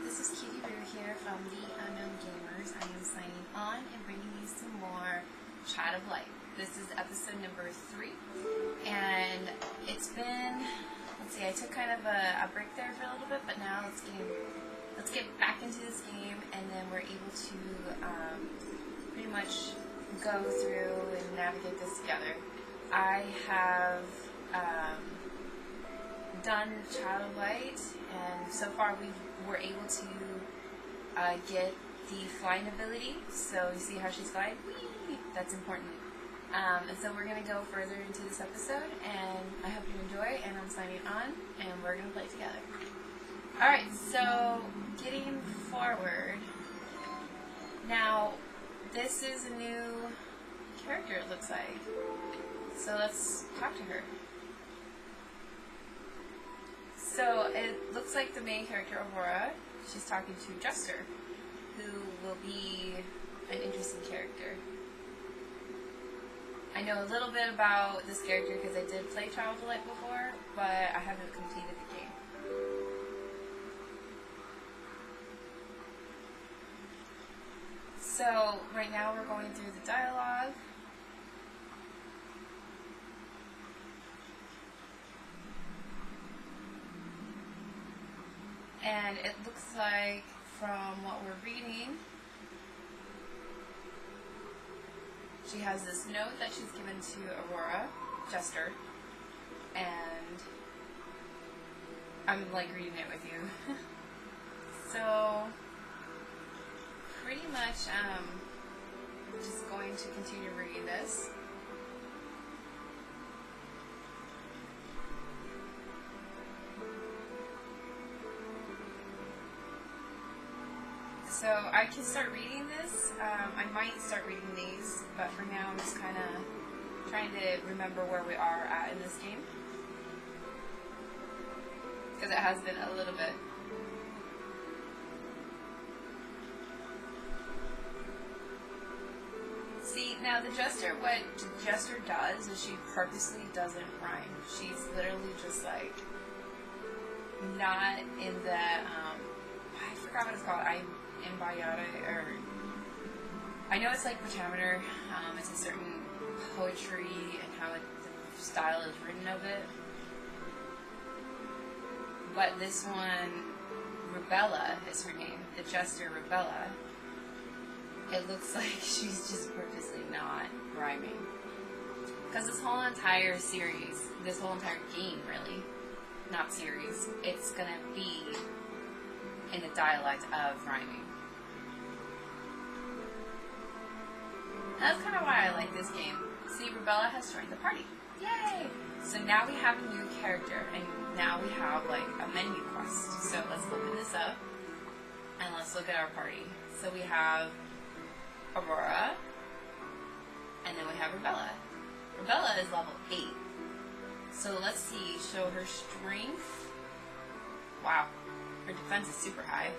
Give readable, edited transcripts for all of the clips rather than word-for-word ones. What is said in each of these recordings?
this is CutieRoo here from The Unknown Gamers. I am signing on and bringing you some more Child of Light. This is episode number 3, and it's been, let's see, I took kind of a break there for a little bit, but now let's get back into this game, and then we're able to pretty much go through and navigate this together. I have done Child of Light, and so far we were able to get the flying ability. So you see how she's flying? Whee! That's important. And so we're going to go further into this episode, and I hope you enjoy, and I'm signing on, and we're going to play together. Alright, so getting forward. Now, this is a new character, it looks like. So let's talk to her. So it looks like the main character, Aurora, she's talking to Jester, who will be an interesting character. I know a little bit about this character because I did play Child of Light before, but I haven't completed the game. So right now we're going through the dialogue. And it looks like, from what we're reading, she has this note that she's given to Aurora, Jester, and I'm like reading it with you. So, pretty much, just going to continue reading this. So I can start reading this. I might start reading these, but for now I'm just kind of trying to remember where we are at in this game, because it has been a little bit. See, now the Jester, what Jester does is she purposely doesn't rhyme. She's literally just like not in the I forgot what it's called. Or I know it's like pentameter. It's a certain poetry and how the style is written of it. But this one, Rebella is her name. The Jester Rebella. It looks like she's just purposely not rhyming. Because this whole entire series, this whole entire game really, not series, it's gonna be in the dialect of rhyming. That's kind of why I like this game. See, Rebella has joined the party. Yay! So now we have a new character, and now we have like a menu quest. So let's open this up, and let's look at our party. So we have Aurora, and then we have Rebella. Rebella is level 8. So let's see, show her strength. Wow, her defense is super high.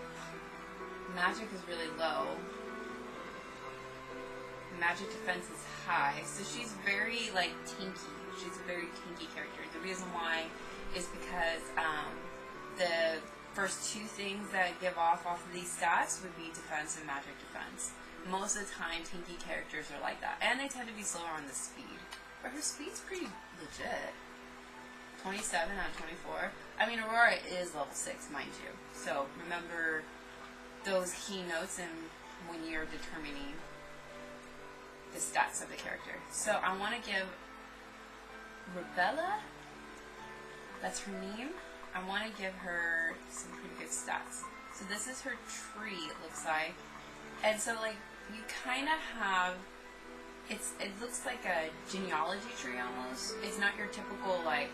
Magic is really low. Magic defense is high, so she's very like tinky. She's a very tinky character. The reason why is because the first two things that give off of these stats would be defense and magic defense. Most of the time, tinky characters are like that, and they tend to be slower on the speed. But her speed's pretty legit. 27 out of 24. I mean, Aurora is level 6, mind you. So remember those key notes in when you're determining the stats of the character. So I want to give Rebella, that's her name, I want to give her some pretty good stats. So this is her tree, it looks like. And so like you kind of have, it looks like a genealogy tree almost. It's not your typical like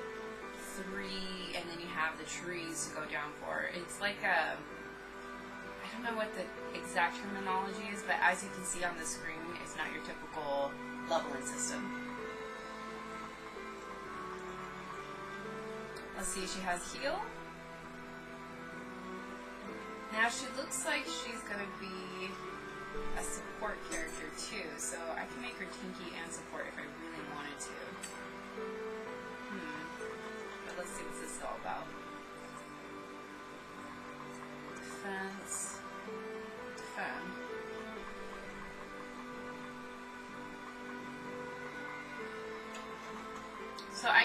3 and then you have the trees to go down for. It's like a, I don't know what the exact terminology is, but as you can see on the screen, it's not your typical leveling system. Let's see, she has heal. Now she looks like she's going to be a support character too, so I can make her tinky and support if I really wanted to. But let's see what this is all about. Defense.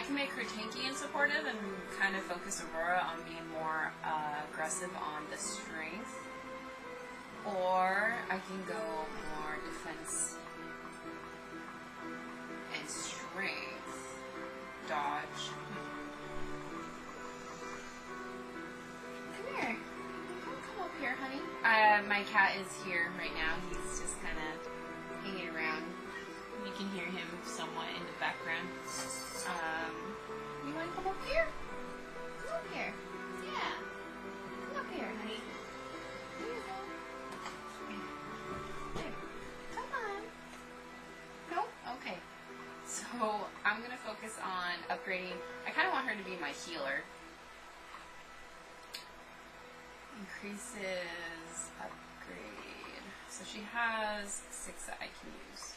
can make her tanky and supportive and kind of focus Aurora on being more aggressive on the strength. Or I can go more defense and strength. Dodge. Come here. Come up here, honey. My cat is here right now. He's just kind of hanging around. You can hear him somewhat in the background. You want to come up here? Come up here. Yeah. Come up here, honey. Here you go. There. Come on. Nope. Okay. So I'm going to focus on upgrading. I kind of want her to be my healer. Increases upgrade. So she has 6 that I can use.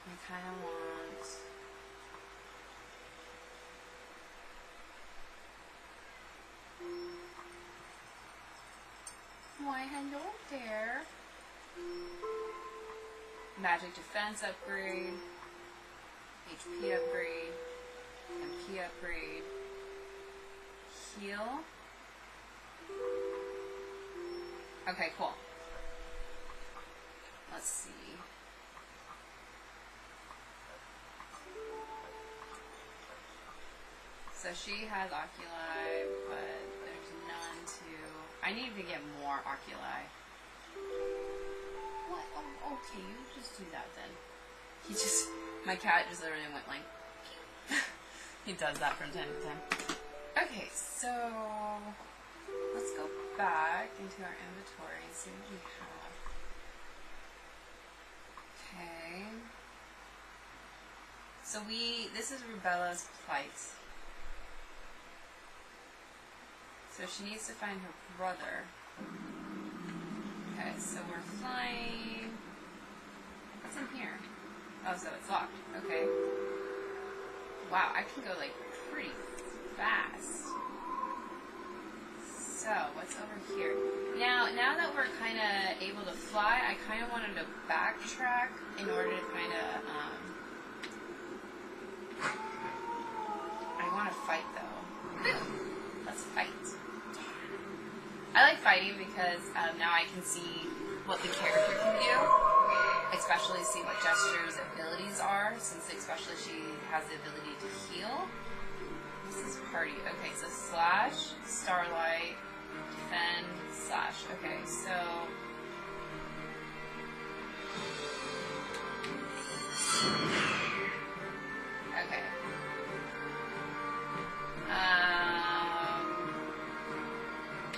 I kind of want... Why, hello there. Magic defense upgrade. HP upgrade. MP upgrade. Heal. Okay, cool. Let's see. So she has oculi, but there's none to... I need to get more oculi. What? Oh, okay, you just do that then. He just... My cat just literally went like... He does that from time to time. Okay, so... Let's go back into our inventory and see what we have. Okay. So this is Rubella's plight. So she needs to find her brother. Okay, so we're flying. What's in here? Oh, so it's locked. Okay. Wow, I can go like pretty fast. So, what's over here? Now that we're kind of able to fly, I kind of wanted to backtrack in order to kind of, I want to fight though. Let's fight. I like fighting because now I can see what the character can do, especially see what Gesture's abilities are, since especially she has the ability to heal. This is party. Okay, so slash, starlight, defend, slash. Okay, so... Okay.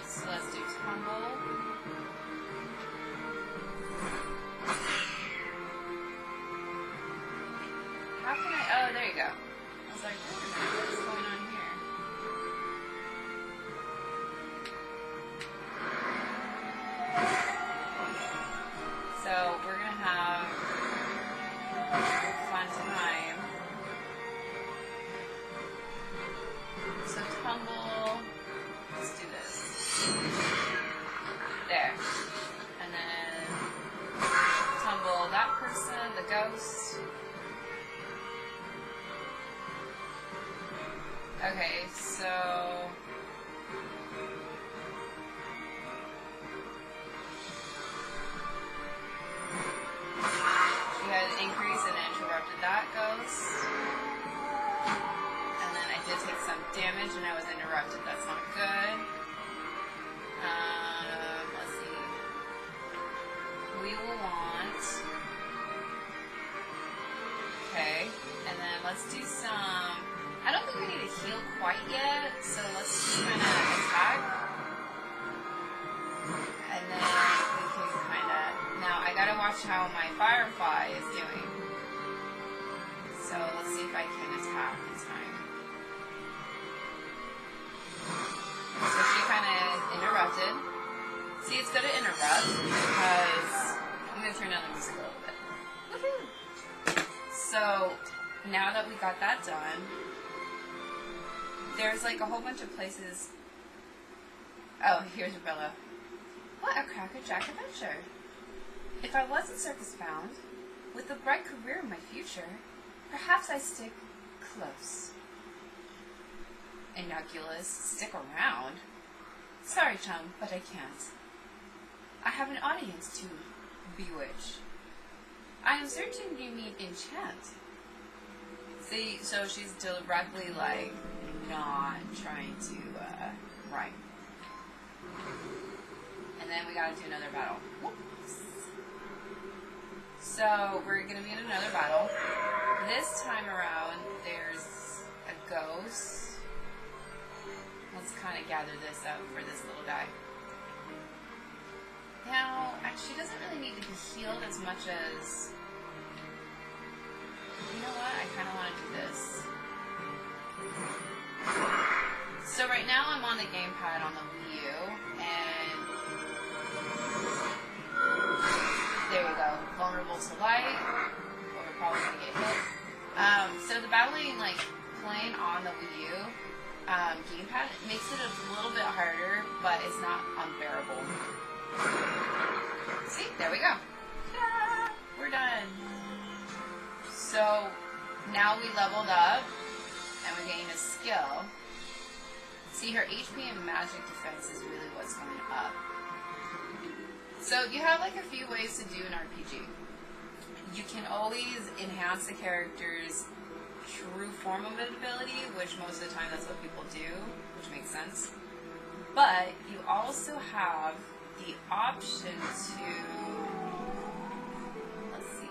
So let's do tumble. How can I... Oh, there you go. I was like, wait a minute, what's going on here? So we're going to have fun time. So tumble, let's do this. There. And then tumble that person, the ghost. Okay, so... She had an increase and interrupted that ghost. And then I did take some damage and I was interrupted. That's not good. Let's see. We will want... Okay, and then let's do some... I don't think we need to heal quite yet, so let's just kind of attack. And then we can kind of... Now, I gotta watch how my Firefly is doing. So let's see if I can attack in time. So she kind of interrupted. See, it's good to interrupt because... I'm gonna turn down the music a little bit. Woohoo! So, now that we got that done... There's like a whole bunch of places. Oh, here's Rubella. What a crackerjack adventure. If I wasn't circus bound, with a bright career in my future, perhaps I stick close. Innocuous, stick around. Sorry, chum, but I can't. I have an audience to bewitch. I am certain you mean enchant. See, so she's directly, like, not trying to, rhyme. And then we gotta do another battle. Whoops. So, we're gonna be in another battle. This time around, there's a ghost. Let's kind of gather this up for this little guy. Now, she doesn't really need to be healed as much as... You know what? I kind of want to do this. So right now I'm on the gamepad on the Wii U, and there we go. Vulnerable to light. Well, we're probably going to get hit. So the battling, like, playing on the Wii U gamepad makes it a little bit harder, but it's not unbearable. See? There we go. Ta-da! We're done. So now we leveled up, and we're getting a skill. See, her HP and magic defense is really what's going up. So you have like a few ways to do an RPG. You can always enhance the character's true form of ability, which most of the time that's what people do, which makes sense. But you also have the option to, let's see,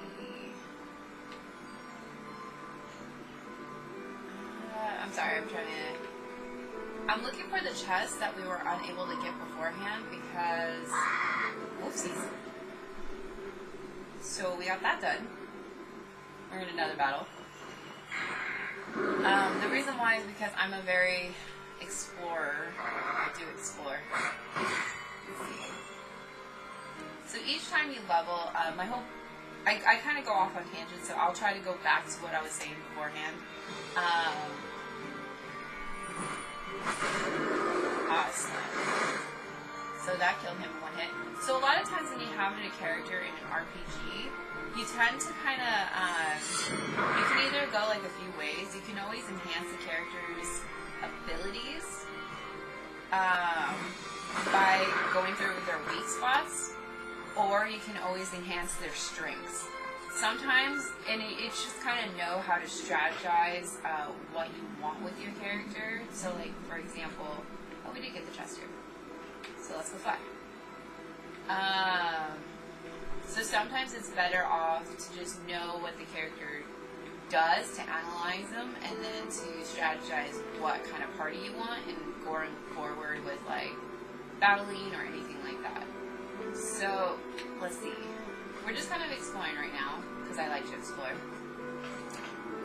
I'm sorry, I'm looking for the chest that we were unable to get beforehand because, whoopsies. So we got that done. We're in another battle. The reason why is because I'm a very explorer. I do explore. So each time you level, I kind of go off on tangents, so I'll try to go back to what I was saying beforehand. So that killed him in one hit. So a lot of times when you have a character in an RPG, you tend to kind of, you can either go like a few ways. You can always enhance the character's abilities by going through their weak spots, or you can always enhance their strengths. Sometimes, and it's just kind of know how to strategize what you want with your character. So like, for example, oh, we did get the chest here. So let's go fly. So sometimes it's better off to just know what the character does to analyze them, and then to strategize what kind of party you want and going forward with like battling or anything like that. So let's see. We're just kind of exploring right now because I like to explore.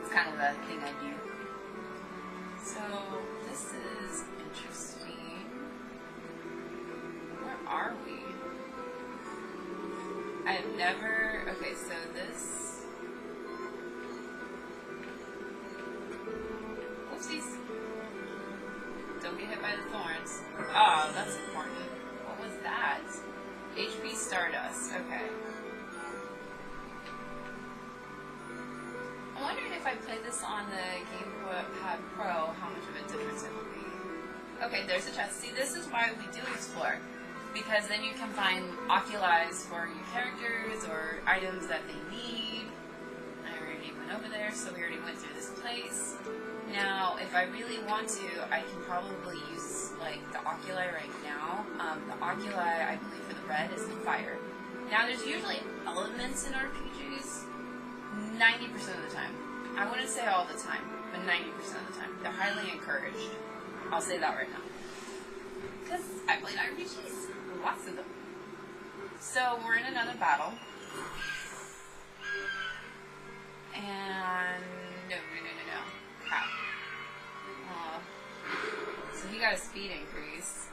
It's kind of the thing I do. So this is interesting. Where are we? I've never... Okay, so this... Whoopsies. Don't get hit by the thorns. Oh, that's important. What was that? HP Stardust. Okay. I'm wondering if I play this on the GamePad Pro, how much of a difference it would be. Okay, there's a chest. See, this is why we do explore. Because then you can find oculis for your characters or items that they need. I already went over there, so we already went through this place. Now, if I really want to, I can probably use like the oculi right now. The oculi, I believe, for the red is the fire. Now, there's usually elements in RPGs 90% of the time. I wouldn't say all the time, but 90% of the time. They're highly encouraged. I'll say that right now. Because I played RPGs. Lots of them. So we're in another battle. And no. Crap. So he got a speed increase.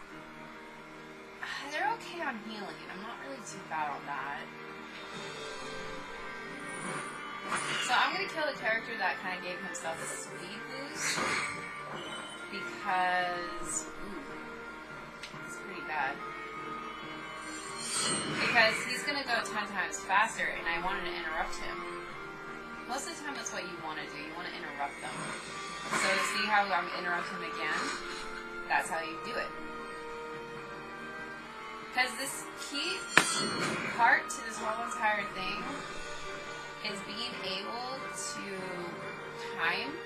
They're okay on healing. I'm not really too bad on that. So I'm going to kill the character that kind of gave himself a speed boost. Because... Ooh, it's pretty bad. Because he's going to go 10 times faster, and I wanted to interrupt him. most of the time that's what you want to do. You want to interrupt them. So see how I'm interrupting them again? That's how you do it. Because this key part to this whole entire thing is being able to time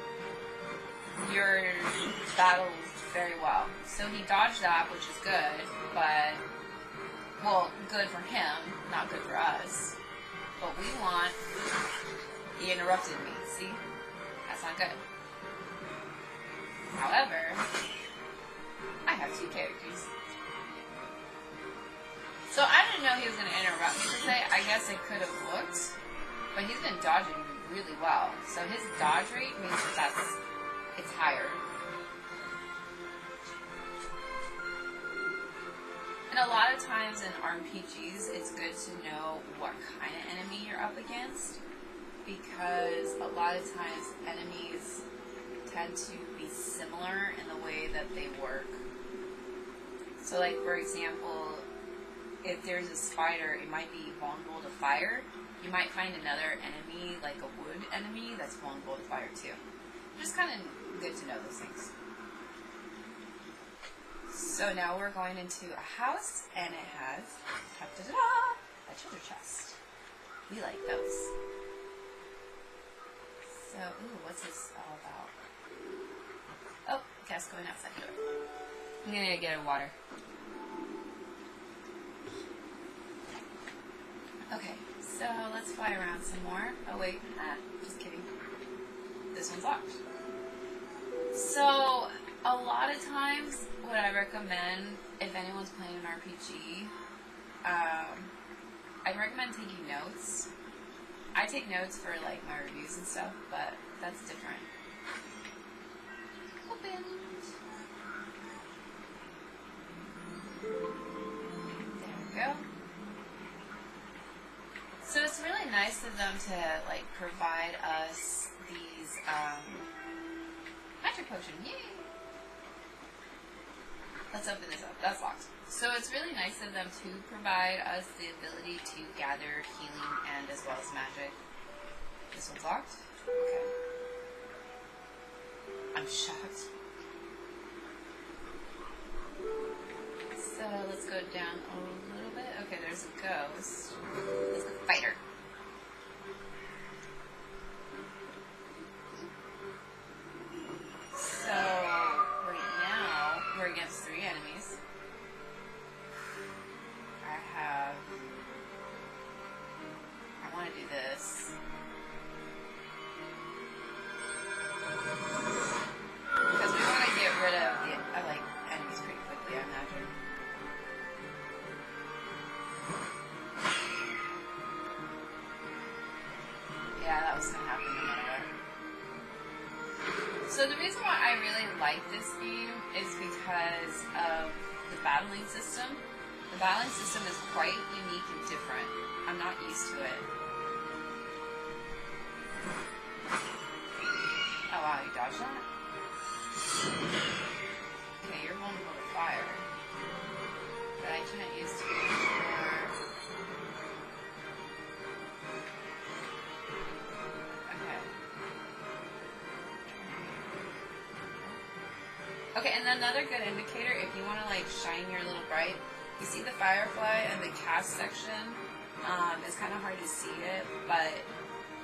your battles very well. So he dodged that, which is good, but, well, good for him, not good for us. But we want, he interrupted me, see? That's not good. However, I have 2 characters. So I didn't know he was going to interrupt me today. I guess it could have looked, but he's been dodging really well. So his dodge rate means that it's higher. And a lot of times in RPGs, it's good to know what kind of enemy you're up against, because a lot of times enemies tend to be similar in the way that they work. So like, for example, if there's a spider, it might be vulnerable to fire. You might find another enemy, like a wood enemy, that's vulnerable to fire too. Just kind of good to know those things. So now we're going into a house, and it has a treasure chest. We like those. So, ooh, what's this all about? Oh, gas going outside the door. I'm gonna get a water. Okay, so let's fly around some more. Oh wait, just kidding. This one's locked. So, a lot of times, what I recommend, if anyone's playing an RPG, I'd recommend taking notes. I take notes for like my reviews and stuff, but that's different. Open. There we go. So it's really nice of them to like provide us these magic potion. Yay! Let's open this up. That's locked. So it's really nice of them to provide us the ability to gather healing and as well as magic. This one's locked. Okay. I'm shocked. So let's go down a little bit. Okay, there's a ghost. Let's go fight her. So right now we're against 3 enemies. I want to do this. Because we want to get rid of the like enemies pretty quickly, I imagine. Yeah, that was going to happen no matter what. So the reason why I really like this game is because of the battling system. The battling system is quite unique and different. I'm not used to it. Oh wow, you dodged that? Okay, you're vulnerable to fire. But I can't use too much more. Okay. Okay, and another good indicator, if you want to like shine your little bright, you see the firefly and the cast section. It's kind of hard to see it, but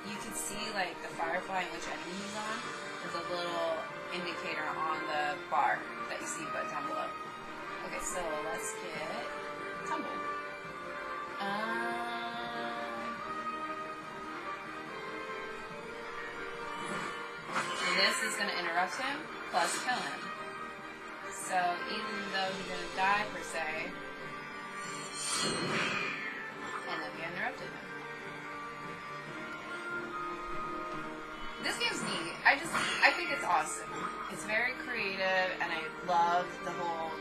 you can see like the firefly and which enemy he's on. There's a little indicator on the bar that you see but down below. Okay, so let's get Tumble. So this is going to interrupt him plus kill him. So even though he's going to die per se, and then we interrupted him. This game's neat. I think it's awesome. It's very creative, and I love the whole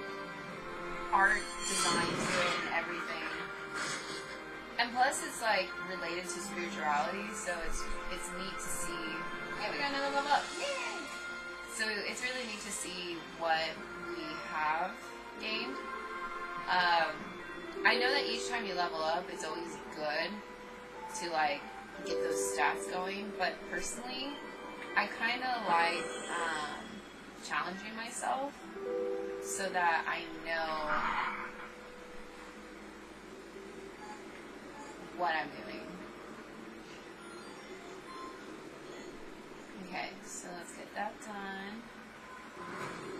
art design to it and everything. And plus, it's like related to spirituality, so it's neat to see. Yeah, we got another level up. Yay! So it's really neat to see what we have gained. I know that each time you level up, it's always good to like get those stats going. But personally, I kind of like challenging myself so that I know what I'm doing. Okay, so let's get that done.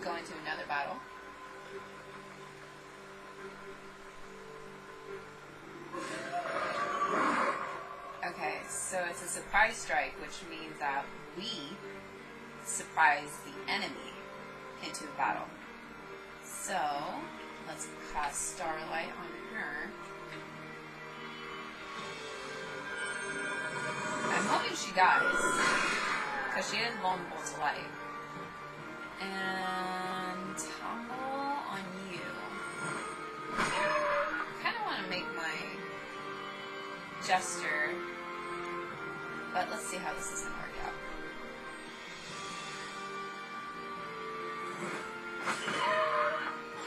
Go into another battle. Okay, so it's a surprise strike, which means that we surprise the enemy into a battle. So, let's cast Starlight on her. I'm hoping she dies, because she is vulnerable to light. And tumble on you. I kind of want to make my Jester, but let's see how this is going to work out.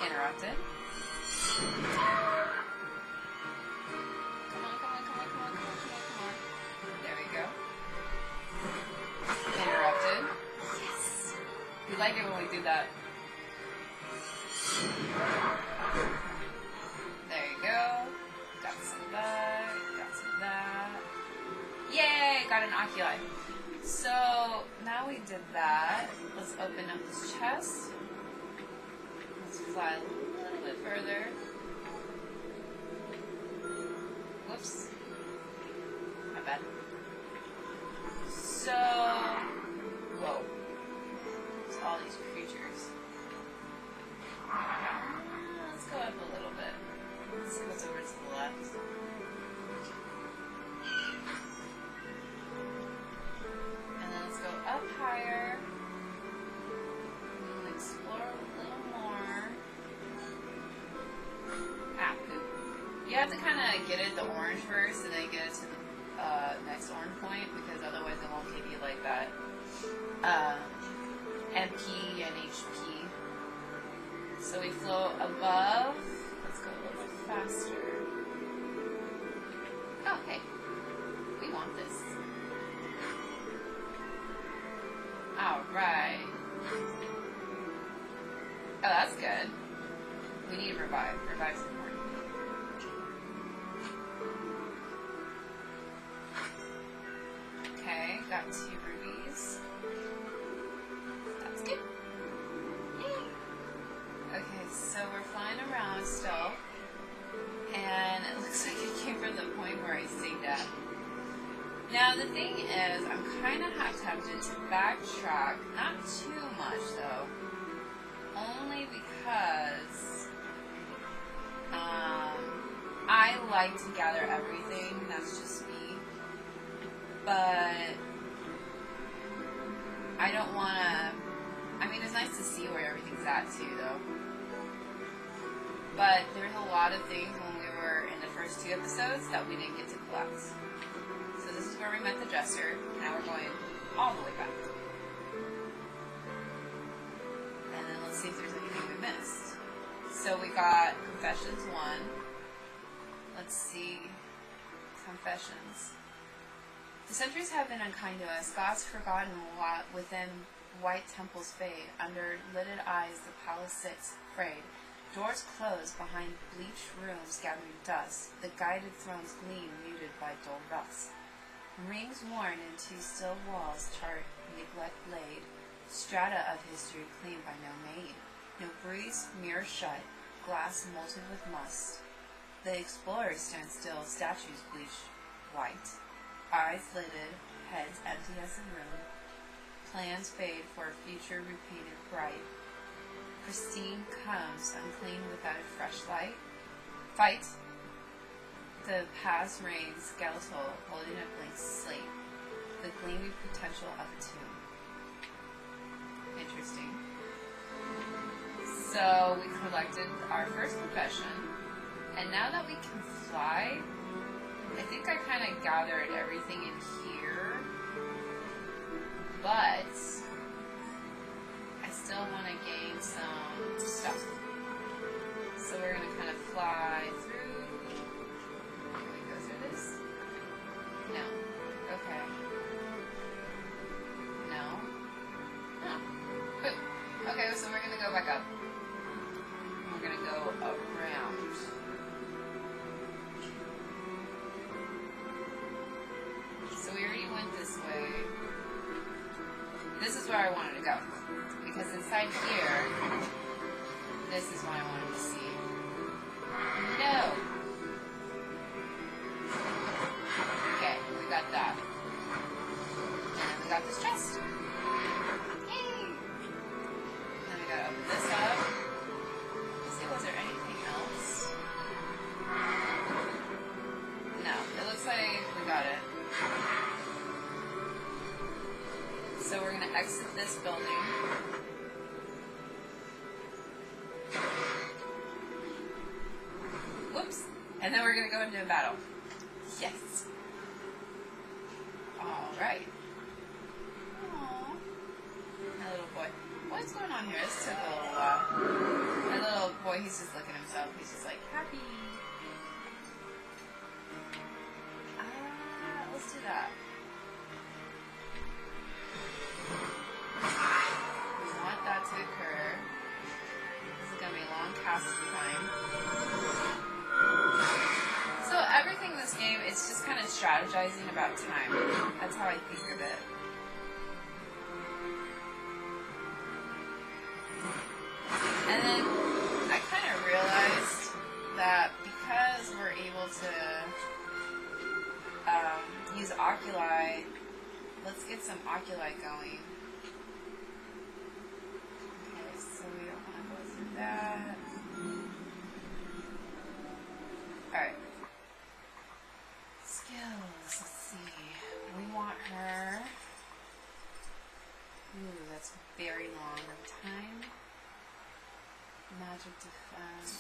Interrupted. Come on, come on, come on, come on, come on, come on. There we go. Interrupted. Yes. We like it when we do that. There you go. Got some of that. Got some of that. Yay! Got an oculi. So now we did that. Let's open up this chest. Let's fly a little bit further. Whoops. My bad. So, whoa. There's all these creatures. Let's go up a little bit. Let's see what's over to the left. And then let's go up higher. And explore a little more. Ah, poop. You have to kind of get it the orange first and then get it to the next orange point, because otherwise it won't give you like that MP and HP. So we float above. Let's go a little bit faster. Oh, hey. We want this. Alright. Oh, that's good. We need revive. Revive's important. Okay, got 2 rubies. That's good. Yay! Okay, so we're flying around still. And it looks like it came from the point where I saved at. Now the thing is, I'm kind of tempted to backtrack. Not too much though. Only because I like to gather everything. That's just me. But I don't want to, I mean, it's nice to see where everything's at too, though. But there's a lot of things when we were in the first 2 episodes that we didn't get to collect. So this is where we met the Jester. Now we're going all the way back. And then let's see if there's anything we missed. So we got Confessions 1. Let's see. Confessions. The centuries have been unkind to us. Gods forgotten within white temples fade. Under lidded eyes the palace sits, frayed. Doors close behind bleached rooms gathering dust. The guided thrones gleam muted by dull rust. Rings worn into still walls chart neglect laid. Strata of history cleaned by no maid. No breeze, mirror shut, glass molten with must. The explorers stand still, statues bleach white. Eyes lidded, heads empty as a room. Plans fade for a future repainted bright. Christine comes, unclean without a fresh light. Fight. The past reigns, skeletal, holding a blank slate. The gleaming potential of a tomb. Interesting. So we collected our first confession, and now that we can fly, I think I kind of gathered everything in here, but I still want to gain some stuff. So we're going to kind of fly through. Can we go through this? No. exit this building. Whoops. And then we're going to go into a battle. Yes. Alright. Aww. My little boy. What's going on here? This took a little while. My little boy, he's just looking at himself. He's just like, happy. Let's do that. We want that to occur. This is going to be a long casting time. So everything in this game, it's just kind of strategizing about time. That's how I think of it. And then I kind of realized that because we're able to use oculi, let's get some oculi going. Okay, so we don't want to go through that. Alright. Skills, let's see. We want her. Ooh, that's very long of time. Magic defense.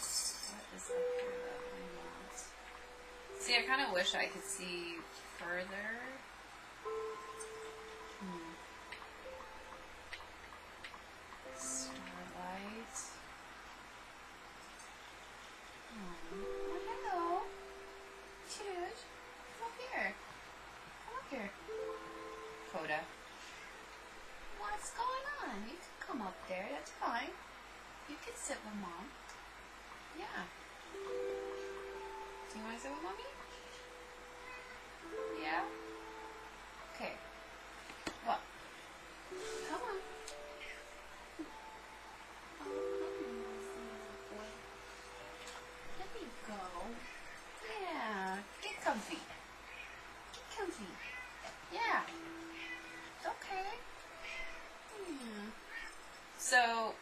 What is up here that I want? See, I kind of wish I could see further. Starlight. Oh, hello. Cheers. Come up here. Come up here. Coda. What's going on? You can come up there. That's fine. You can sit with Mom. Yeah. Do you want to sit with Mommy? Yeah? Okay. Well, come on. There you go. Yeah. Get comfy. Get comfy. Yeah. It's okay. So,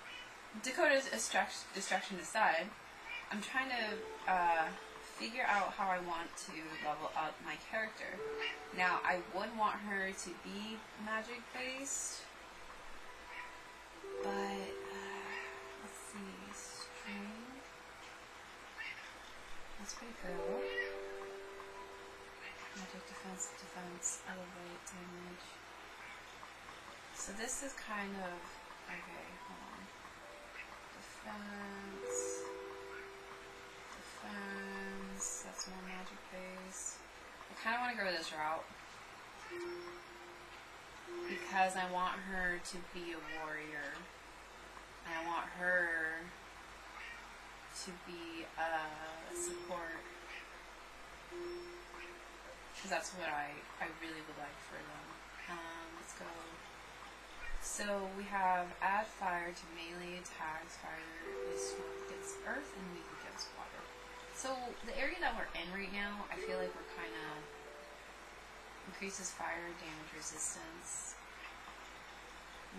Dakota's distraction aside, I'm trying to figure out how I want to level up my character. Now, I would want her to be magic based, but let's see, strength. That's pretty cool. Magic defense, elevate damage. So this is kind of okay. Hold on. Defense, that's more magic base. I kind of want to go this route because I want her to be a warrior. And I want her to be a support because that's what I really would like for them. Let's go. So we have add fire to melee attacks. Fire is strong against earth and weak against water. So the area that we're in right now, I feel like we're kind of increases fire damage resistance.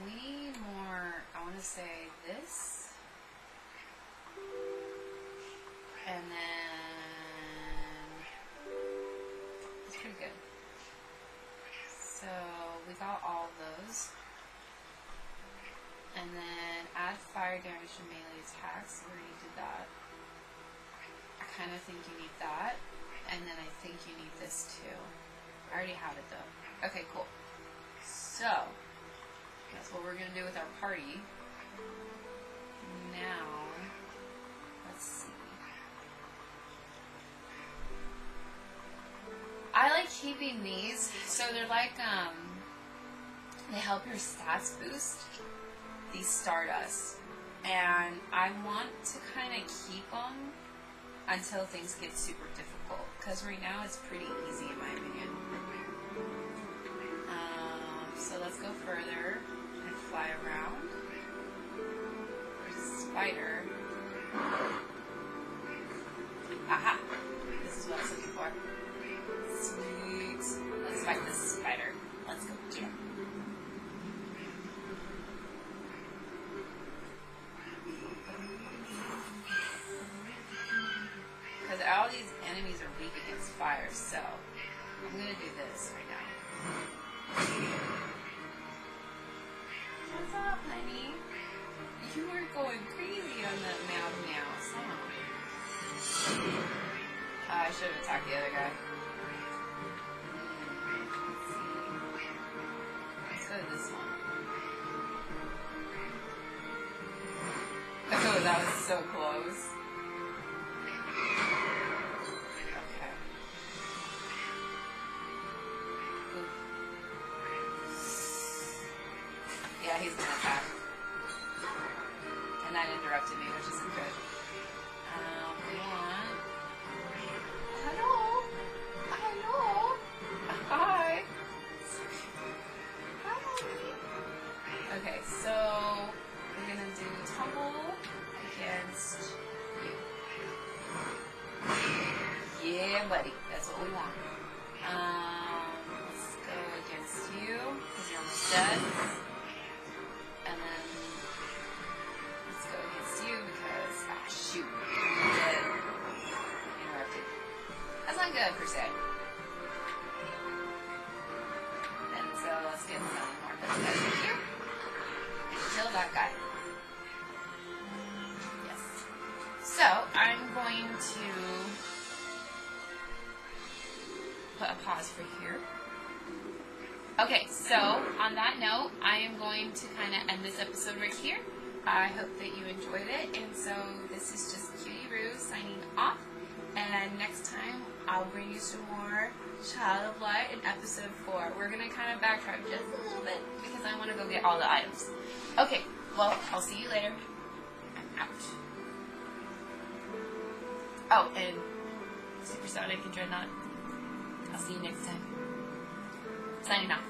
We need more. I want to say this, and then it's pretty good. So we got all of those. And then add fire damage to melee attacks. We already did that. I kind of think you need that. And then I think you need this too. I already have it though. Okay, cool. So, that's what we're going to do with our party. Now, let's see. I like keeping these. So they're like, they help your stats boost. These Stardust, and I want to kind of keep them until things get super difficult, because right now it's pretty easy in my opinion. So let's go further and fly around. There's a spider. Aha! This is what I was looking for. Sweet. Let's fight this spider. Let's go get him. Because all these enemies are weak against fire, so I'm going to do this right now. honey. You were going crazy on that meow song. I should have attacked the other guy. Let's go to this one. Oh, that was so close. Okay. Ooh. Yeah, he's gonna attack. And that interrupted me, which isn't good. We want... Hello? Hi. Hi. Okay, so we're gonna do tumble against you. Yeah, buddy. That's what we want. Let's go against you, because you're almost dead. And then let's go against you because, shoot, I'm dead. Interrupted. That's not good, per se. And so let's get some more guys in here. And kill that guy. Yes. So, I'm going to put a pause for here. Okay, so on that note, I am going to kind of end this episode right here. I hope that you enjoyed it, and so this is just CutieRoo signing off, and next time I'll bring you some more Child of Light in episode 4. We're going to kind of backtrack just a little bit, because I want to go get all the items. Okay, well, I'll see you later. I'm out. Oh, and Supersonic and Dreadnought, I'll see you next time. Signing off.